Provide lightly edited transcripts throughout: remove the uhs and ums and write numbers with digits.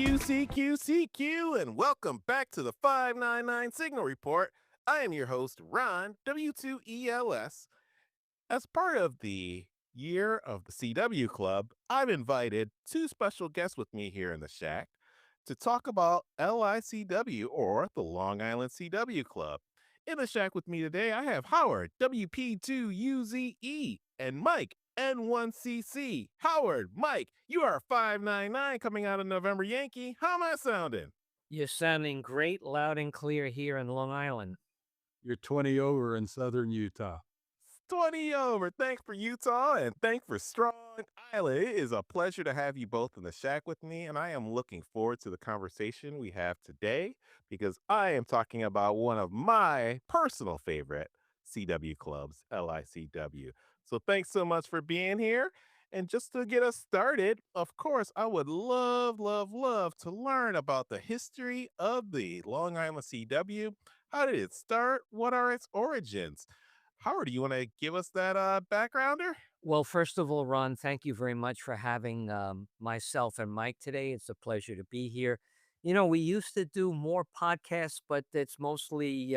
CQ, and welcome back to the 599 Signal Report. I am your host, Ron, W2ELS. As part of the year of the CW Club, I've invited two special guests with me here in the shack to talk about LICW, or the Long Island CW Club. In the shack with me today, I have Howard, WP2UZE, and Mike, N1CC. Howard, Mike, you are 599 coming out of November Yankee. How am I sounding? You're sounding great, loud and clear here in Long Island. You're 20 over in southern Utah. 20 over. Thanks for Utah and thanks for Strong Island. It is a pleasure to have you both in the shack with me, and I am looking forward to the conversation we have today because I am talking about one of my personal favorite CW clubs, LICW. So thanks so much for being here. And just to get us started, of course, I would love to learn about the history of the Long Island CW. How did it start? What are its origins? Howard, do you want to give us that backgrounder? Well, first of all, Ron, thank you very much for having myself and Mike today. It's a pleasure to be here. You know, we used to do more podcasts, but it's mostly,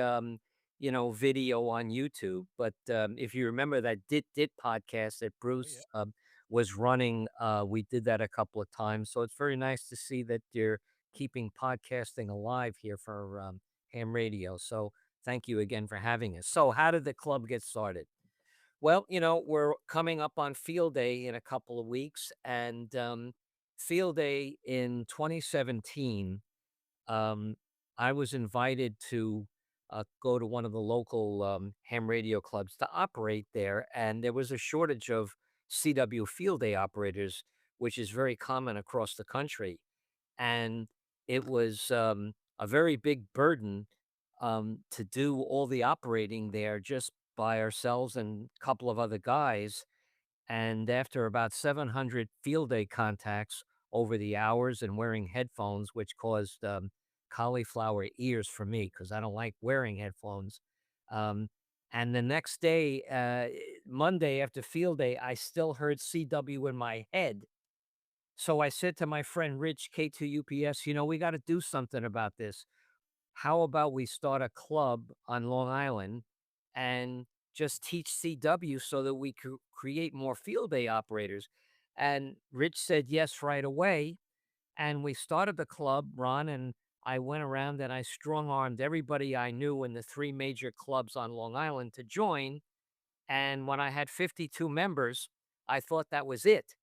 video on YouTube. But if you remember that Dit podcast that Oh, yeah. Bruce was running, we did that a couple of times. So it's very nice to see that you're keeping podcasting alive here for ham radio. So thank you again for having us. So, how did the club get started? Well, we're coming up on field day in a couple of weeks, and field day in 2017, um, I was invited to go to one of the local ham radio clubs to operate there, and there was a shortage of CW field day operators, which is very common across the country. And it was a very big burden to do all the operating there just by ourselves and a couple of other guys. And after about 700 field day contacts over the hours and wearing headphones, which caused cauliflower ears for me because I don't like wearing headphones. Um, and the next day, Monday after field day, I still heard CW in my head. So I said to my friend Rich, K2UPS, we got to do something about this. How about we start a club on Long Island and just teach CW so that we could create more field day operators? And Rich said yes right away. And we started the club, Ron, and I went around and I strong armed everybody I knew in the three major clubs on Long Island to join. And when I had 52 members, I thought that was it.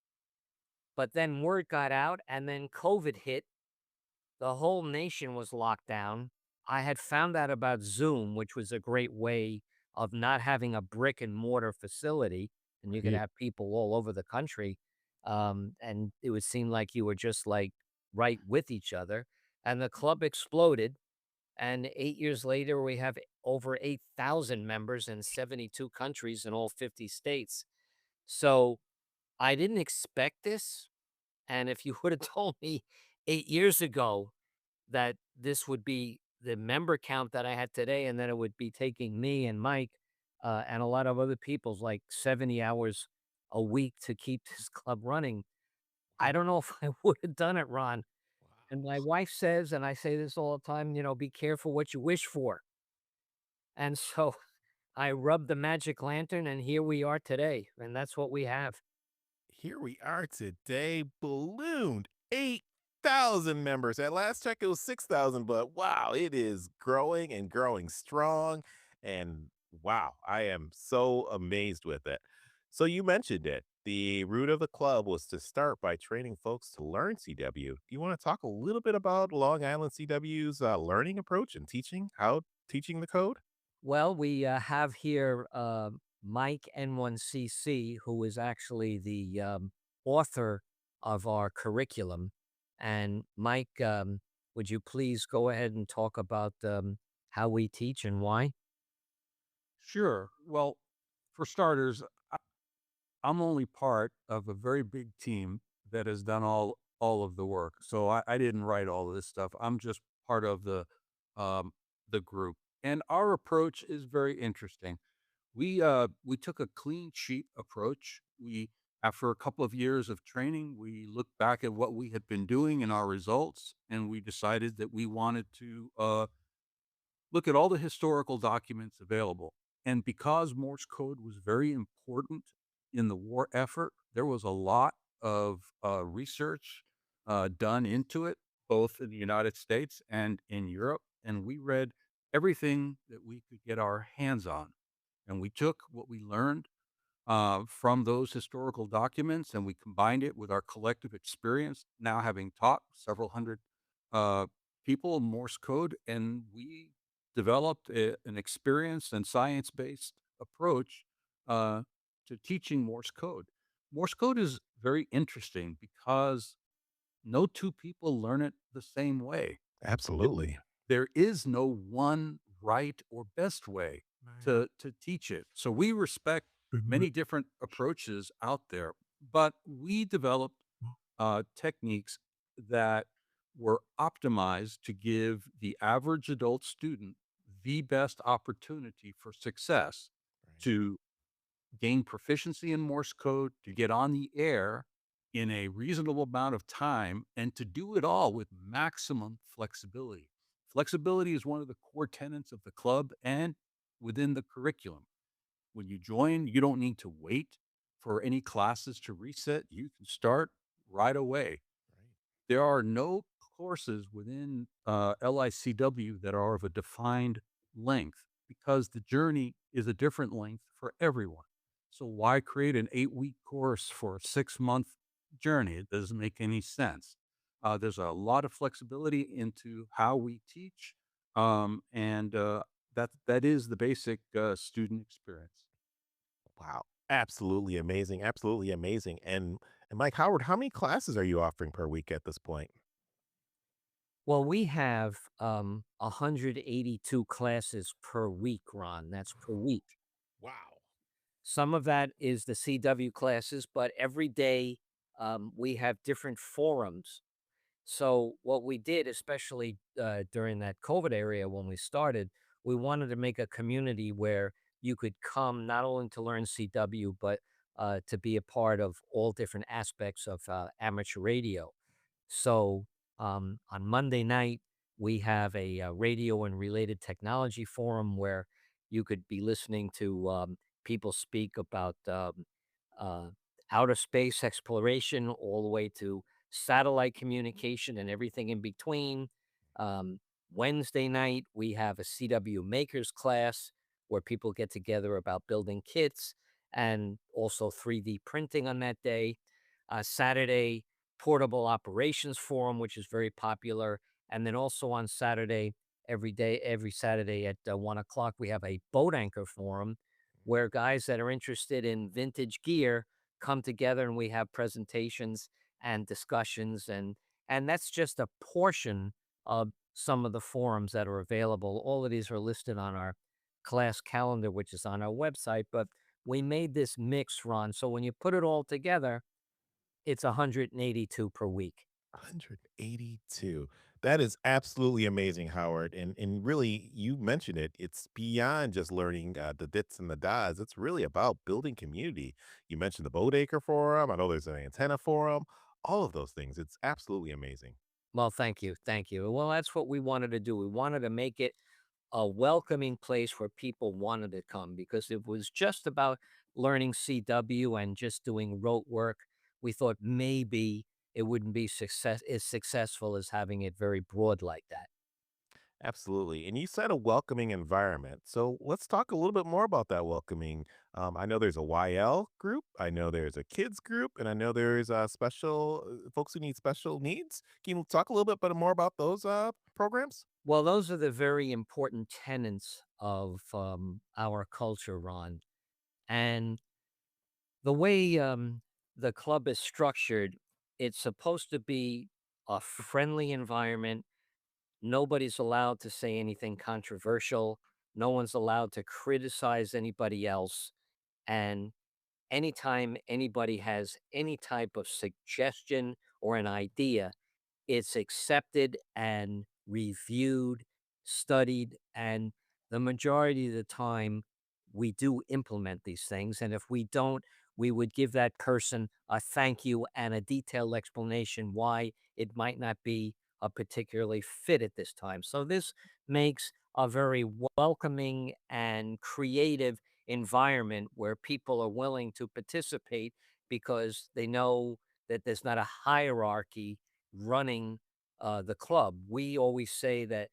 But then word got out, and then COVID hit. The whole nation was locked down. I had found out about Zoom, which was a great way of not having a brick and mortar facility, and you could Yeah. have people all over the country. And it would seem like you were just like right with each other. And the club exploded. And 8 years later, we have over 8,000 members in 72 countries in all 50 states. So I didn't expect this. And if you would have told me 8 years ago that this would be the member count that I had today, and then it would be taking me and Mike and a lot of other people's like 70 hours a week to keep this club running, I don't know if I would have done it, Ron. Wow. And my wife says, and I say this all the time, be careful what you wish for. And so I rubbed the magic lantern, and here we are today. And that's what we have. Here we are today, ballooned 8,000 members. At last check, it was 6,000, but wow, it is growing and growing strong. And wow, I am so amazed with it. So you mentioned it. The root of the club was to start by training folks to learn CW. Do you want to talk a little bit about Long Island CW's learning approach and teaching the code? Well, we have here Mike N1CC, who is actually the author of our curriculum. And Mike, would you please go ahead and talk about how we teach and why? Sure. Well, for starters, I'm only part of a very big team that has done all of the work. So I didn't write all of this stuff. I'm just part of the group. And our approach is very interesting. We took a clean sheet approach. We After a couple of years of training, we looked back at what we had been doing and our results, and we decided that we wanted to look at all the historical documents available. And because Morse code was very important in the war effort, there was a lot of research done into it, both in the United States and in Europe. And we read everything that we could get our hands on. And we took what we learned from those historical documents, and we combined it with our collective experience, now having taught several hundred uh, people Morse code, and we developed an experienced and science-based approach uh, to teaching Morse code. Morse code is very interesting because no two people learn it the same way. Absolutely. There is no one right or best way Right. to teach it. So we respect many different approaches out there, but we developed techniques that were optimized to give the average adult student the best opportunity for success to gain proficiency in Morse code, to get on the air in a reasonable amount of time, and to do it all with maximum flexibility. Flexibility is one of the core tenets of the club and within the curriculum. When you join, you don't need to wait for any classes to reset. You can start right away. Right. There are no courses within LICW that are of a defined length because the journey is a different length for everyone. So, why create an 8-week course for a 6-month journey? It doesn't make any sense. There's a lot of flexibility into how we teach, and that is the basic student experience. Wow. Absolutely amazing. Absolutely amazing. And Mike Howard, how many classes are you offering per week at this point? Well, we have 182 classes per week, Ron. That's per week. Wow. Some of that is the CW classes, but every day we have different forums. So what we did, especially during that COVID area when we started, we wanted to make a community where you could come not only to learn CW, but to be a part of all different aspects of amateur radio. So on Monday night, we have a, radio and related technology forum where you could be listening to people speak about uh, outer space exploration all the way to satellite communication and everything in between. Um, Wednesday night, we have a CW makers class where people get together about building kits and also 3D printing on that day. Saturday, portable operations forum, which is very popular. And then also on Saturday, every Saturday at 1 o'clock, we have a boat anchor forum where guys that are interested in vintage gear come together and we have presentations and discussions and that's just a portion of some of the forums that are available. All of these are listed on our class calendar, which is on our website. But we made this mix, Ron. So when you put it all together, it's 182 per week. 182. That is absolutely amazing, Howard. And really, you mentioned it. It's beyond just learning the dits and the das. It's really about building community. You mentioned the Bodeacre Forum. I know there's an antenna forum. All of those things. It's absolutely amazing. Well, thank you. Thank you. Well, that's what we wanted to do. We wanted to make it a welcoming place where people wanted to come because if it was just about learning CW and just doing rote work, we thought maybe it wouldn't be as successful as having it very broad like that. Absolutely. And you said a welcoming environment. So let's talk a little bit more about that welcoming. I know there's a YL group, I know there's a kids group, and I know there's special folks who need special needs. Can you talk a little bit more about those programs? Well, those are the very important tenets of our culture, Ron. And the way the club is structured, it's supposed to be a friendly environment. Nobody's allowed to say anything controversial. No one's allowed to criticize anybody else. And anytime anybody has any type of suggestion or an idea, it's accepted and reviewed, studied, and the majority of the time we do implement these things. And if we don't, we would give that person a thank you and a detailed explanation why it might not be a particularly fit at this time. So this makes a very welcoming and creative environment where people are willing to participate because they know that there's not a hierarchy running the club. We always say that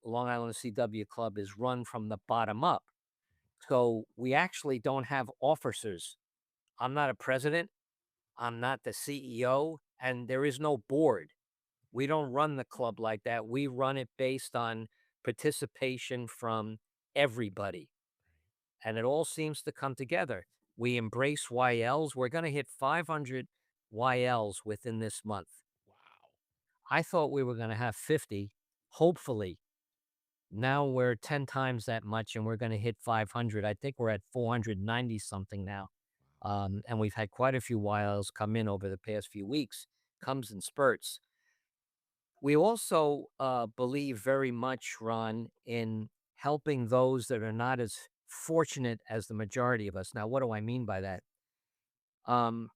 Long Island CW Club is run from the bottom up. So we actually don't have officers. I'm not a president. I'm not the CEO, and there is no board. We don't run the club like that. We run it based on participation from everybody, and it all seems to come together. We embrace YLs. We're going to hit 500 YLs within this month. Wow. I thought we were going to have 50, hopefully. Now we're 10 times that much and we're going to hit 500. I think we're at 490 something now. And we've had quite a few YLs come in over the past few weeks, comes in spurts. We also believe very much, Ron, in helping those that are not as fortunate as the majority of us. Now, what do I mean by that? Um,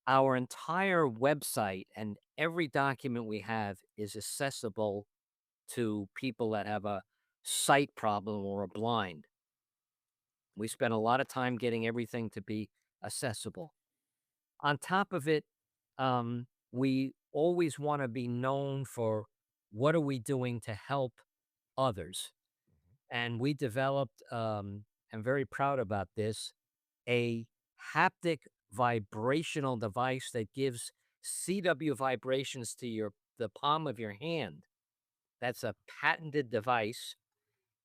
our entire website and every document we have is accessible to people that have a sight problem or are blind. We spend a lot of time getting everything to be accessible. On top of it, we always want to be known for what are we doing to help others. And we developed, I'm very proud about this, a haptic vibrational device that gives CW vibrations to the palm of your hand. That's a patented device.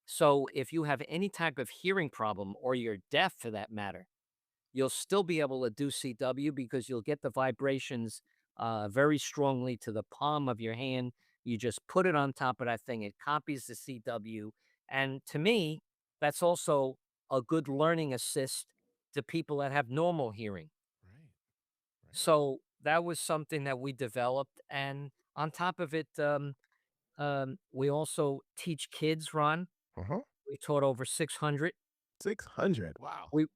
So if you have any type of hearing problem or you're deaf for that matter, you'll still be able to do CW because you'll get the vibrations very strongly to the palm of your hand. You just put it on top of that thing, it copies the CW. And to me, that's also a good learning assist to people that have normal hearing. Right. Right. So that was something that we developed. And on top of it, we also teach kids, Ron. Uh-huh. We taught over 600. 600. Wow. We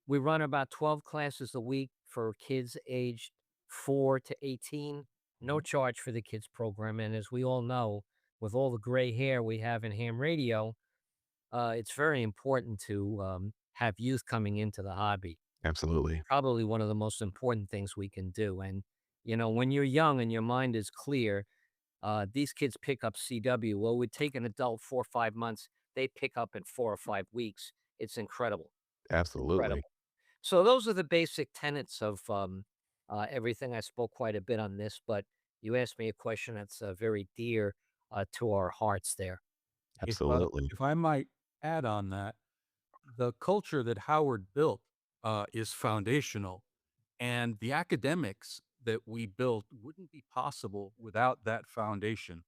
we run about 12 classes a week for kids aged 4 to 18. No Mhm. charge for the kids program, and as we all know, with all the gray hair we have in ham radio, it's very important to have youth coming into the hobby. Absolutely. Probably one of the most important things we can do. And when you're young and your mind is clear, these kids pick up CW. Well, it would take an adult 4 or 5 months. They pick up in 4 or 5 weeks. It's incredible. Absolutely. Incredible. So those are the basic tenets of everything. I spoke quite a bit on this, but you asked me a question that's very dear to our hearts there. Absolutely. If I might add on that, the culture that Howard built is foundational, and the academics that we built wouldn't be possible without that foundation.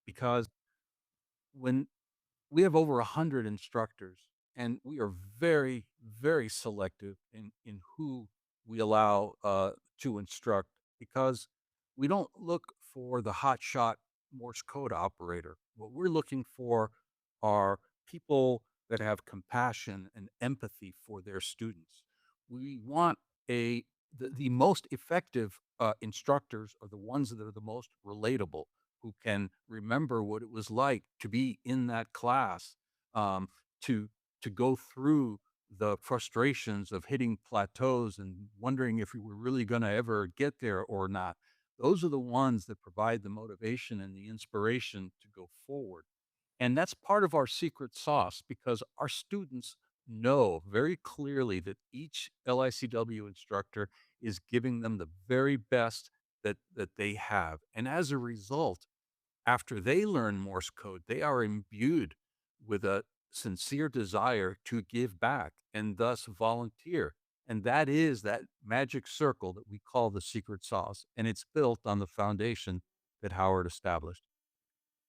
Because when we have over 100 instructors, and we are very, very selective in who we allow to instruct because we don't look for the hotshot Morse code operator. What we're looking for are people that have compassion and empathy for their students. We want the most effective instructors are the ones that are the most relatable, who can remember what it was like to be in that class, um, to go through the frustrations of hitting plateaus and wondering if we were really going to ever get there or not. Those are the ones that provide the motivation and the inspiration to go forward. And that's part of our secret sauce because our students know very clearly that each LICW instructor is giving them the very best that they have. And as a result, after they learn Morse code, they are imbued with a sincere desire to give back and thus volunteer. And that is that magic circle that we call the secret sauce. And it's built on the foundation that Howard established.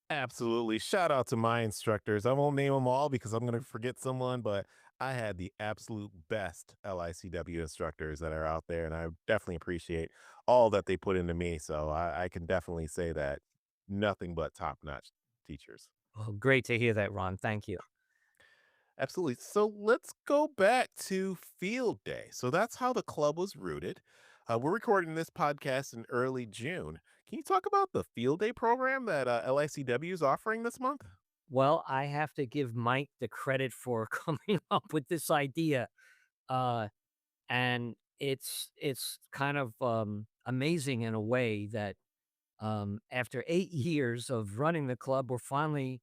Absolutely. Shout out to my instructors. I won't name them all because I'm going to forget someone, but I had the absolute best LICW instructors that are out there, and I definitely appreciate all that they put into me. So I can definitely say that nothing but top notch teachers. Oh, great to hear that, Ron. Thank you. Absolutely. So let's go back to Field Day. So that's how the club was rooted. We're recording this podcast in early June. Can you talk about the Field Day program that LICW is offering this month? Well, I have to give Mike the credit for coming up with this idea. Uh, and it's kind of amazing in a way that after 8 years of running the club, we're finally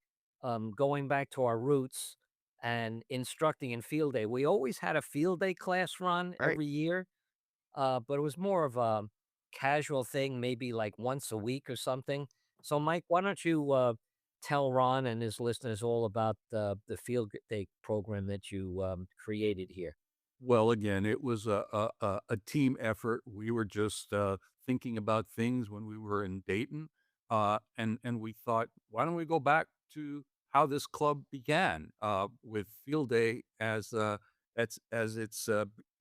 going back to our roots and instructing in field day. We always had a field day class run Right. every year, but it was more of a casual thing, maybe like once a week or something. So, Mike, why don't you tell Ron and his listeners all about the field day program that you created here? Well, again, it was a team effort. We were just thinking about things when we were in Dayton, and we thought, why don't we go back to how this club began with Field Day as its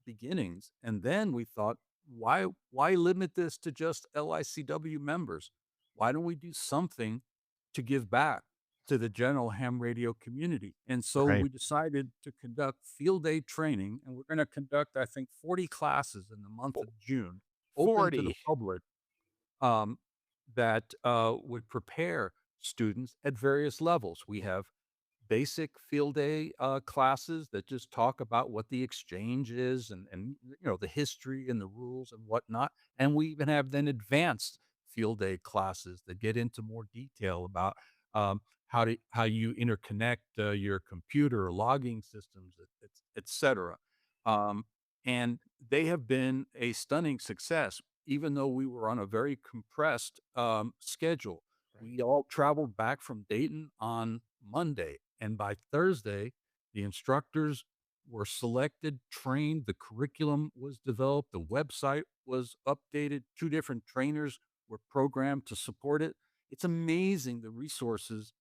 beginnings, and then we thought, why limit this to just LICW members? Why don't we do something to give back to the general ham radio community? And so Right. we decided to conduct field day training, and we're going to conduct, I think, 40 classes in the month Fo- of June, open to the 40. public, um, that would prepare students at various levels. We have basic field day classes that just talk about what the exchange is and the history and the rules and whatnot. And we even have then advanced field day classes that get into more detail about how you interconnect your computer logging systems, et cetera. Um, and they have been a stunning success, even though we were on a very compressed schedule. Right. We all traveled back from Dayton on Monday, and by Thursday, the instructors were selected, trained, the curriculum was developed, the website was updated, 2 different trainers were programmed to support it. It's amazing the resources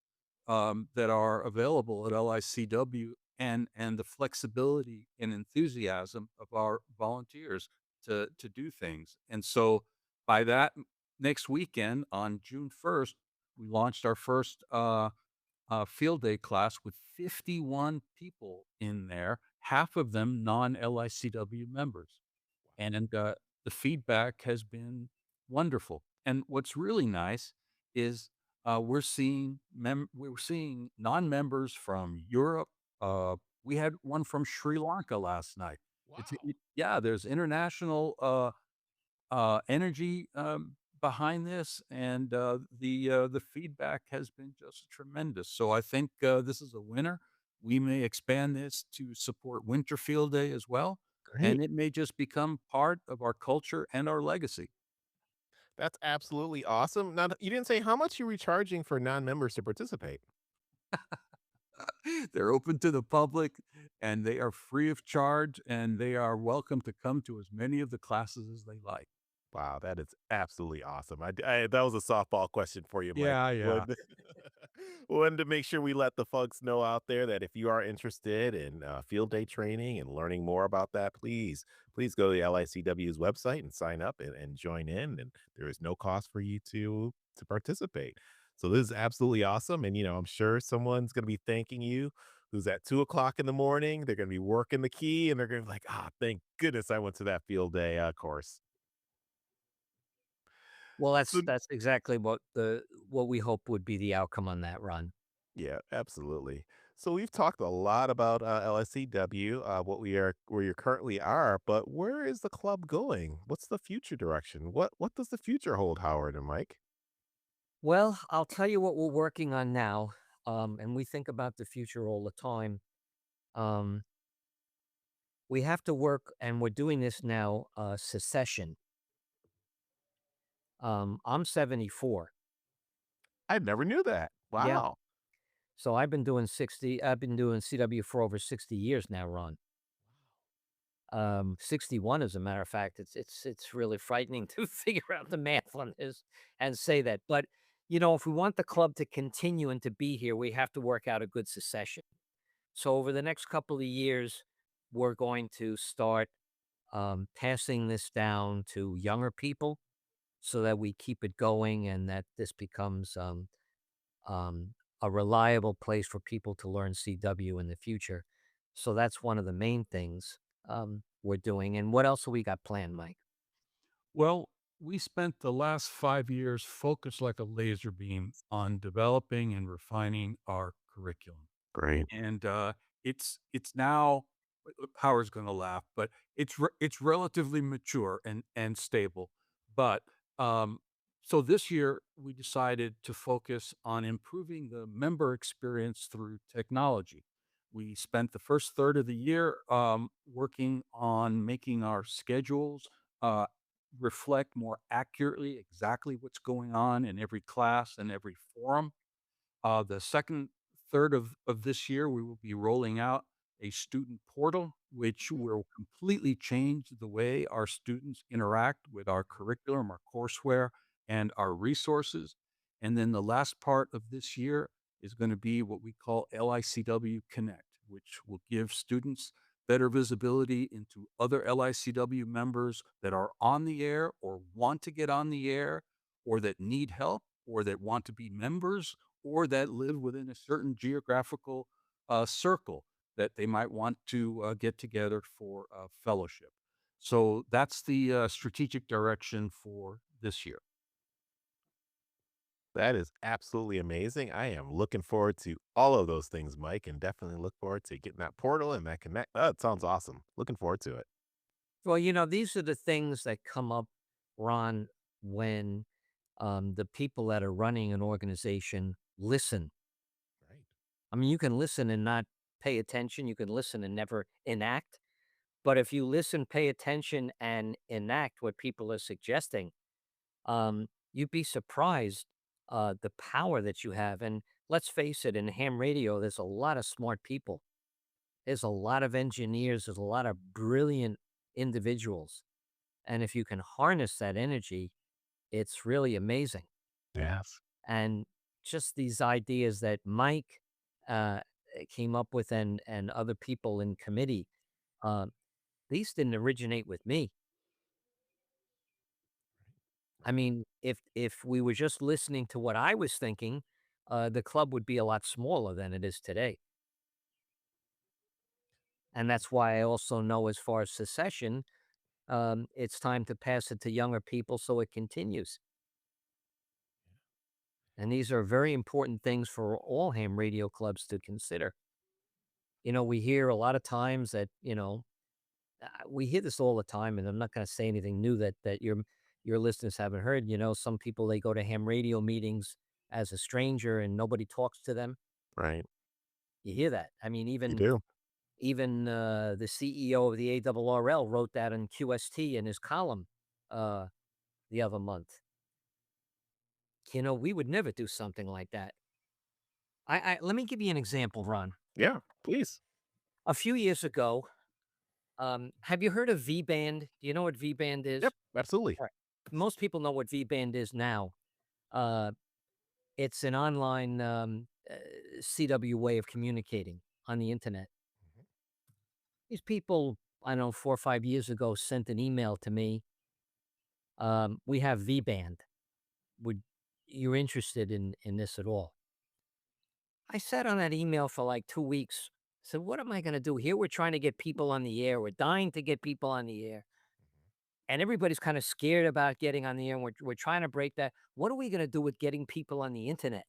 that are available at LICW and the flexibility and enthusiasm of our volunteers to do things. And so by that next weekend on June 1st, we launched our first field day class with 51 people in there, half of them non LICW members. And the feedback has been wonderful. And what's really nice is we're seeing non-members from Europe. We had one from Sri Lanka last night. Wow. Yeah, there's international energy behind this, and the feedback has been just tremendous. So I think this is a winner. We may expand this to support Winterfield Day as well, Great. and it may just become part of our culture and our legacy. That's absolutely awesome. Now, you didn't say how much you were charging for non-members to participate. They're open to the public, and they are free of charge, and they are welcome to come to as many of the classes as they like. Wow, that is absolutely awesome. That was a softball question for you, Mike. Yeah, yeah. Wanted to make sure we let the folks know out there that if you are interested in field day training and learning more about that, please go to the LICW's website and sign up and join in. And there is no cost for you to participate. So this is absolutely awesome. And I'm sure someone's going to be thanking you who's at 2 o'clock in the morning. They're going to be working the key and they're going to be like, thank goodness I went to that field day course. Well, So that's exactly what we hope would be the outcome on that run. yeah, absolutely. So we've talked a lot about LSCW, where you currently are, but where is the club going? What's the future direction? What does the future hold, Howard and Mike? Well, I'll tell you what we're working on now, and we think about the future all the time. Um, we have to work, and we're doing this now. Secession. I'm 74. I never knew that. Yeah, Wow. so I've been doing 60. I've been doing CW for over 60 years now, Ron. 61, as a matter of fact. It's really frightening to figure out the math on this and say that. But if we want the club to continue and to be here, we have to work out a good succession. So over the next couple of years, we're going to start passing this down to younger people so that we keep it going and that this becomes um, a reliable place for people to learn CW in the future. So that's one of the main things we're doing. And what else have we got planned, Mike? Well, we spent the last 5 years focused like a laser beam on developing and refining our curriculum. Great. And it's now Howard's going to laugh, but it's relatively mature and stable. But um, so this year we decided to focus on improving the member experience through technology. We spent the first third of the year working on making our schedules uh, reflect more accurately exactly what's going on in every class and every forum. The second third of this year, we will be rolling out a student portal, which will completely change the way our students interact with our curriculum, our courseware, and our resources. And then the last part of this year is going to be what we call LICW Connect, which will give students better visibility into other LICW members that are on the air or want to get on the air or that need help or that want to be members or that live within a certain geographical circle that they might want to get together for fellowship. So that's the strategic direction for this year. That is absolutely amazing. I am looking forward to all of those things, Mike, and definitely look forward to getting that portal and that connect. Oh, it sounds awesome. Looking forward to it. Well, these are the things that come up, Ron, when the people that are running an organization listen. Right. I mean, you can listen and not pay attention. You can listen and never enact. But if you listen, pay attention, and enact what people are suggesting, you'd be surprised the power that you have. And let's face it, in ham radio, there's a lot of smart people. There's a lot of engineers. There's a lot of brilliant individuals. And if you can harness that energy, it's really amazing. Yes. And just these ideas that Mike uh, came up with, and other people in committee, uh, these didn't originate with me. I mean, if we were just listening to what I was thinking, the club would be a lot smaller than it is today. And that's why I also know, as far as secession, it's time to pass it to younger people so it continues. And these are very important things for all ham radio clubs to consider. We hear a lot of times that, we hear this all the time, and I'm not going to say anything new that your listeners haven't heard. Some people, they go to ham radio meetings as a stranger and nobody talks to them. Right. You hear that? I mean, You even do. even the CEO of the ARRL wrote that in QST in his column uh, the other month. We would never do something like that. Let me give you an example, Ron. Yeah. Please. A few years ago, have you heard of V band? Do you know what V band is? Yep. Absolutely. All right. Most people know what V band is now. Uh, it's an online CW way of communicating on the internet. Mhm. These people, I don't know, 4 or 5 years ago, sent an email to me. We have V band. Would you're interested in this at all? I sat on that email for like 2 weeks. Said, what am I going to do here? We're trying to get people on the air. We're dying to get people on the air. And everybody's kind of scared about getting on the air. And we're trying to break that. What are we going to do with getting people on the internet?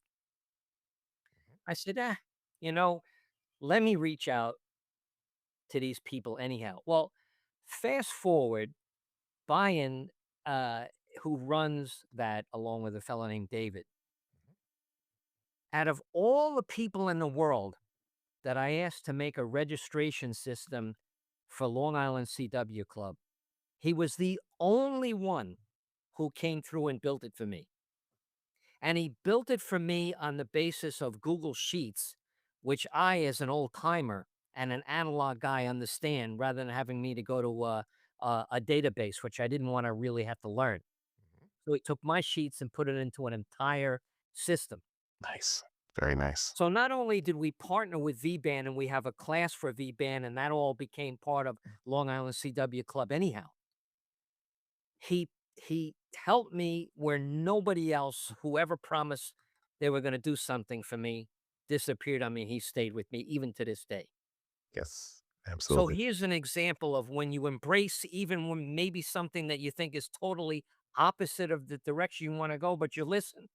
I said, you know, let me reach out to these people anyhow. Well, fast forward, Brian, uh, who runs that along with a fellow named David, out of all the people in the world that I asked to make a registration system for Long Island CW Club, he was the only one who came through and built it for me. And he built it for me on the basis of Google Sheets, which I, as an old timer and an analog guy, understand, rather than having me to go to a database, which I didn't want to really have to learn. Mhm. So he took my sheets and put it into an entire system. Nice. Very nice. So not only did we partner with V-Band and we have a class for V-Band, and that all became part of Long Island CW Club anyhow, he helped me where nobody else, whoever promised they were gonna do something for me, disappeared on me. He stayed with me even to this day. Yes, So absolutely. here's an example of when you embrace even when maybe something that you think is totally opposite of the direction you want to go, but you listen,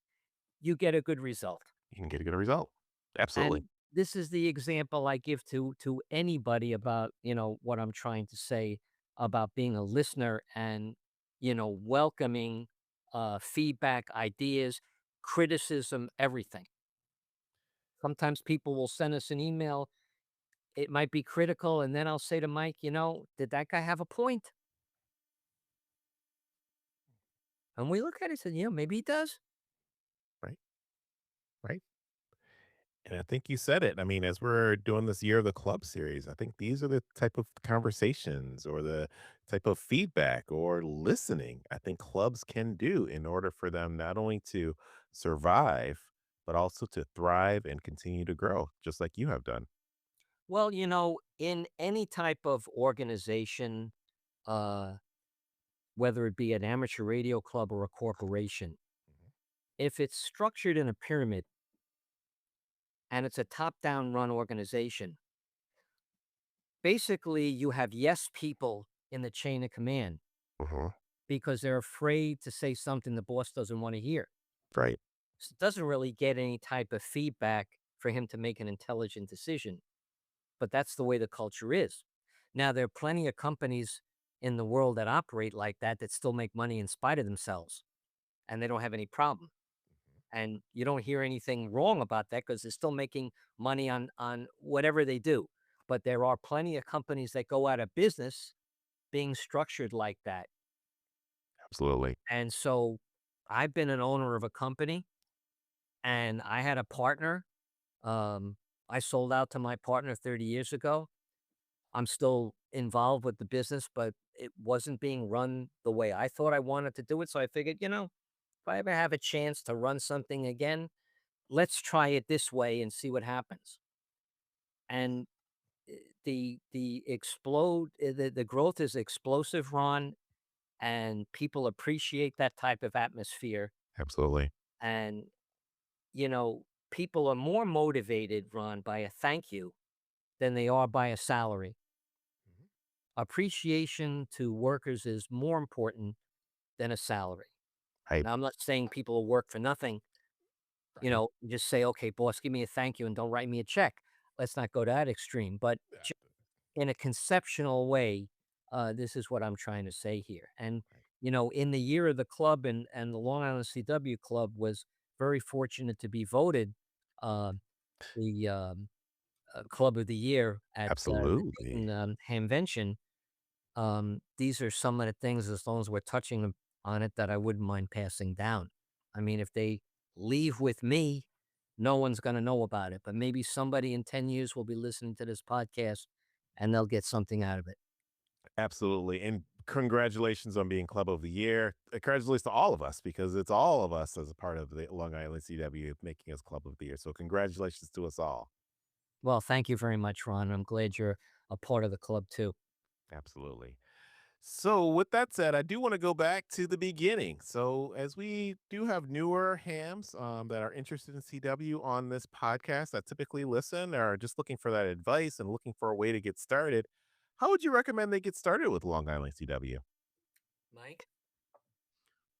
you get a good result. You can get a good result. Absolutely. And this is the example I give to anybody about, what I'm trying to say about being a listener and, welcoming feedback, ideas, criticism, everything. Sometimes people will send us an email. It might be critical, and then I'll say to Mike, did that guy have a point? And we look at it and said, maybe he does. Right. Right. And I think you said it. I mean, as we're doing this year of the club series, I think these are the type of conversations or the type of feedback or listening I think clubs can do in order for them not only to survive, but also to thrive and continue to grow, just like you have done. Well, in any type of organization, uh, whether it be an amateur radio club or a corporation, Mhm. if it's structured in a pyramid and it's a top down run organization, basically you have yes people in the chain of command Mhm. because they're afraid to say something the boss doesn't want to hear. Right. So it doesn't really get any type of feedback for him to make an intelligent decision. But that's the way the culture is. Now, there are plenty of companies in the world that operate like that still make money in spite of themselves and they don't have any problem. And you don't hear anything wrong about that because they're still making money on whatever they do. But there are plenty of companies that go out of business being structured like that. Absolutely. And so I've been an owner of a company and I had a partner. Um, I sold out to my partner 30 years ago. I'm still involved with the business, but it wasn't being run the way I thought I wanted to do it. So I figured, if I ever have a chance to run something again, let's try it this way and see what happens. And the growth is explosive, Ron, and people appreciate that type of atmosphere. Absolutely. And people are more motivated, Ron, by a thank you than they are by a salary. Mhm. Appreciation to workers is more important than a salary. Right. Now, I'm not saying people will work for nothing, Right. just say, okay, boss, give me a thank you and don't write me a check. Let's not go that extreme. But Yeah. in a conceptual way, this is what I'm trying to say here. And, Right. in the year of the club and the Long Island CW Club was very fortunate to be voted uh, the club of the year at the Absolutely. Dayton Hamvention. These are some of the things, as long as we're touching on it, that I wouldn't mind passing down. I mean, if they leave with me, no one's going to know about it, but maybe somebody in 10 years will be listening to this podcast and they'll get something out of it. Absolutely. And congratulations on being Club of the Year. Congratulations to all of us because it's all of us as a part of the Long Island CW making us Club of the Year. So congratulations to us all. Well, thank you very much, Ron. I'm glad you're a part of the club too. Absolutely. So, with that said, I do want to go back to the beginning. So, as we do have newer hams that are interested in CW on this podcast that typically listen or are just looking for that advice and looking for a way to get started, how would you recommend they get started with Long Island CW? Mike?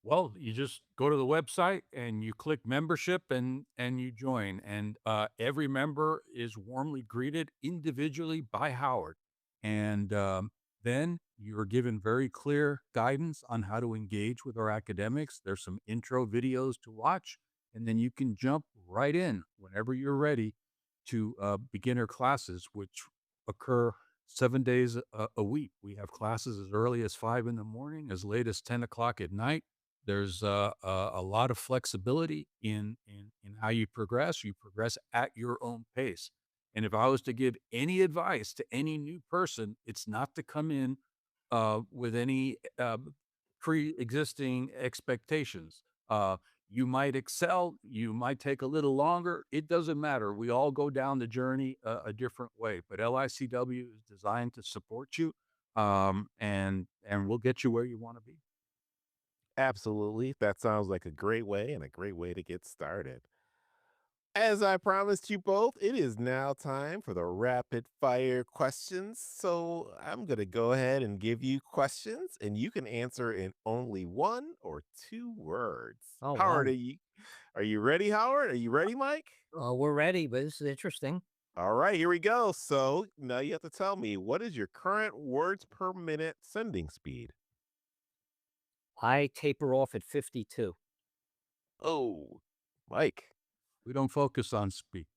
Well, you just go to the website and you click membership and you join. And every member is warmly greeted individually by Howard. And then you're given very clear guidance on how to engage with our academics. There's some intro videos to watch, and then you can jump right in whenever you're ready to beginner classes, which occur 7 days a week. We have classes as early as 5 in the morning, as late as 10 o'clock at night. There's a lot of flexibility in how you progress. You progress at your own pace. And if I was to give any advice to any new person, it's not to come in with any pre-existing expectations. You might excel, you might take a little longer. It doesn't matter. We all go down the journey a different way. But LICW is designed to support you, and we'll get you where you want to be. Absolutely. That sounds like a great way and a great way to get started. As I promised you both, it is now time for the rapid fire questions. So I'm going to go ahead and give you questions, and you can answer in only one or two words. Oh, Howard, wow. are you ready, Howard? Are you ready, Mike? We're ready, but this is interesting. All right, here we go. So now you have to tell me, what is your current words per minute sending speed? I taper off at 52. Oh, Mike. We don't focus on speak.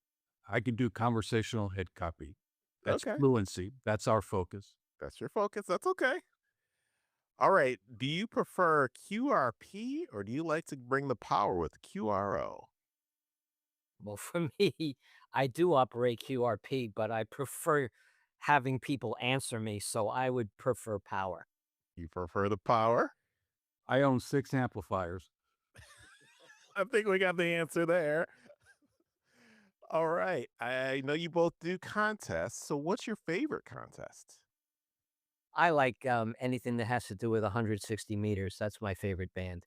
I can do conversational head copy. That's Okay, fluency. That's our focus. that's your focus. That's okay. All right. Do you prefer QRP or do you like to bring the power with QRO? Well, for me, I do operate QRP, but I prefer having people answer me, so I would prefer power. You prefer the power? I own 6 amplifiers. I think we got the answer there. All right. I know you both do contests. So, what's your favorite contest? I like anything that has to do with 160 meters. That's my favorite band.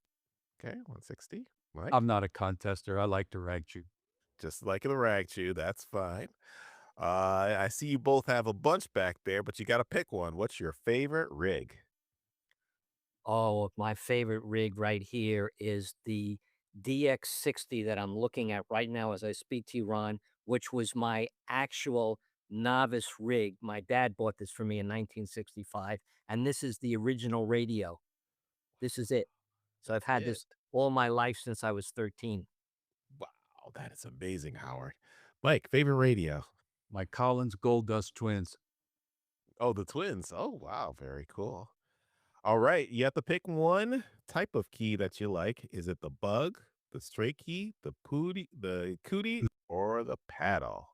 Okay, 160. Mike? I'm not a contester. I like to rag chew. Just like the rag chew. That's fine. I see you both have a bunch back there, but you got to pick one. What's your favorite rig? Oh, my favorite rig right here is the DX60 that I'm looking at right now as I speak to you, Ron, which was my actual novice rig. My dad bought this for me in 1965, and this is the original radio. This is it. So I've That's had it. this all my life since I was 13. Wow, that is amazing, Howard. Mike, favorite radio? My Collins Gold Dust Twins. Oh, the twins. Oh, wow. Very cool. All right. You have to pick one type of key that you like. Is it the bug, the straight key, the cootie, or the paddle?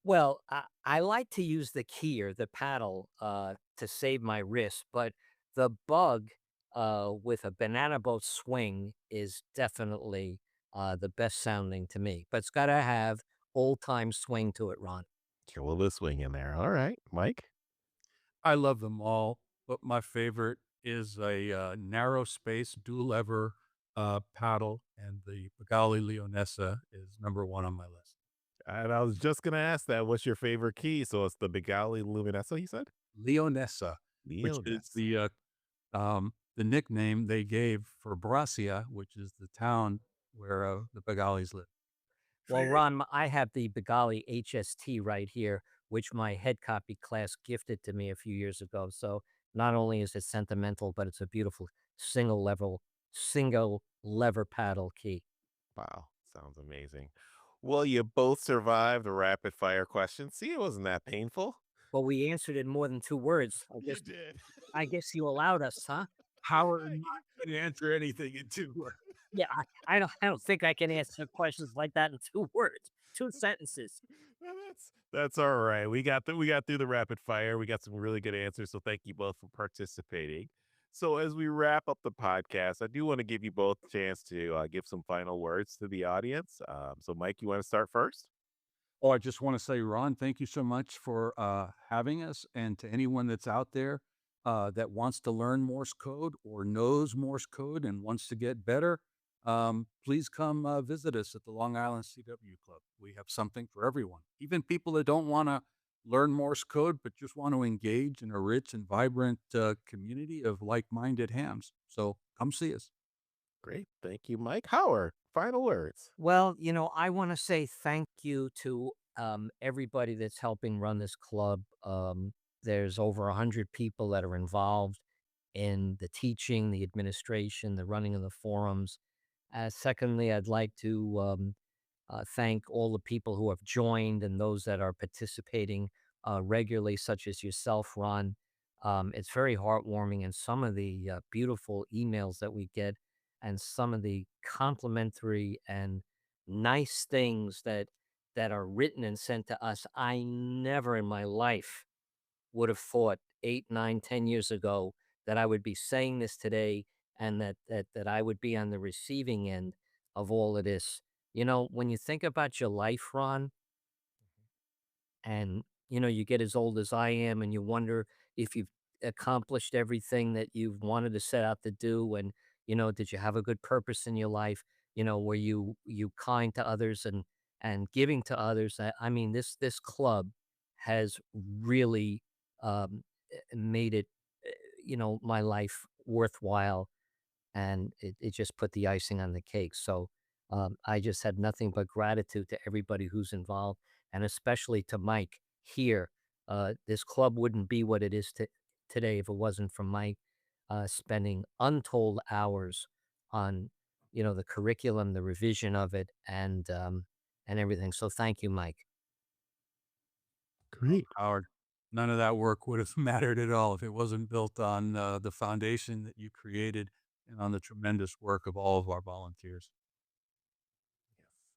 Well, I like to use the key or the paddle to save my wrist, but the bug with a banana boat swing is definitely the best sounding to me. But it's got to have old time swing to it, Ron. Get a little bit of swing in there. All right. Mike? I love them all, but my favorite is a narrow space dual lever paddle, and the Pagali Leonessa is number 1 on my list. And I was just going to ask that. What's your favorite key? So it's the Bigali Luminesso, you said? Leonessa, which is Leoness. the nickname they gave for Brassia, which is the town where the Pagalis live. Well, Very Ron, I have the Bengali HST right here, which my head copy class gifted to me a few years ago. So not only is it sentimental, but it's a beautiful single lever paddle key. wow. Sounds amazing. Well, you both survived the rapid fire question. See, it wasn't that painful. Well, we answered in more than 2 words. You did. I guess you allowed us, huh? Howard, I I'm not going to answer anything in 2 words. Yeah, I don't think I can answer questions like that in 2 words, 2 sentences. No, that's all right. We got through the rapid fire. We got some really good answers. So thank you both for participating. So as we wrap up the podcast, I do want to give you both a chance to give some final words to the audience. So Mike, you want to start first? Oh, I just want to say, Ron, thank you so much for having us. And to anyone that's out there that wants to learn Morse code or knows Morse code and wants to get better, please come visit us at the Long Island CW Club. We have something for everyone, even people that don't want to learn Morse code, but just want to engage in a rich and vibrant community of like minded hams. So come see us. Great. Thank you, Mike. Howard, final words. Well, I wanna say thank you to, everybody that's helping run this club. There's over 100 people that are involved in the teaching, the administration, the running of the forums. Secondly, I'd like to, thank all the people who have joined and those that are participating regularly, such as yourself, Ron. It's very heartwarming, and some of the beautiful emails that we get, and some of the complimentary and nice things that are written and sent to us. I never in my life would have thought 8, 9, 10 years ago that I would be saying this today, and that I would be on the receiving end of all of this. When you think about your life, Ron, and you get as old as I am, and you wonder if you've accomplished everything that you've wanted to set out to do, and did you have a good purpose in your life? where you kind to others and giving to others. I mean, this club has really made it, my life worthwhile, and it just put the icing on the cake. So I just had nothing but gratitude to everybody who's involved, and especially to Mike here. This club wouldn't be what it is today if it wasn't for Mike spending untold hours on, the curriculum, the revision of it, and everything. So thank you, Mike. Oh, Great. Howard, none of that work would have mattered at all if it wasn't built on the foundation that you created and on the tremendous work of all of our volunteers.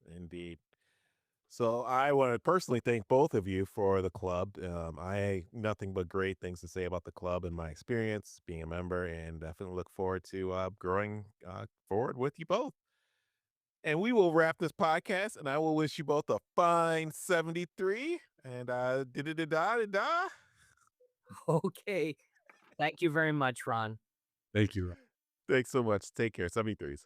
Yes, indeed. So I want to personally thank both of you for the club. I nothing but great things to say about the club and my experience being a member, and definitely look forward to growing forward with you both. And we will wrap this podcast, and I will wish you both a fine 73 and da da da da da. Okay. Thank you very much, Ron. Thank you. Thanks so much. Take care. 73s.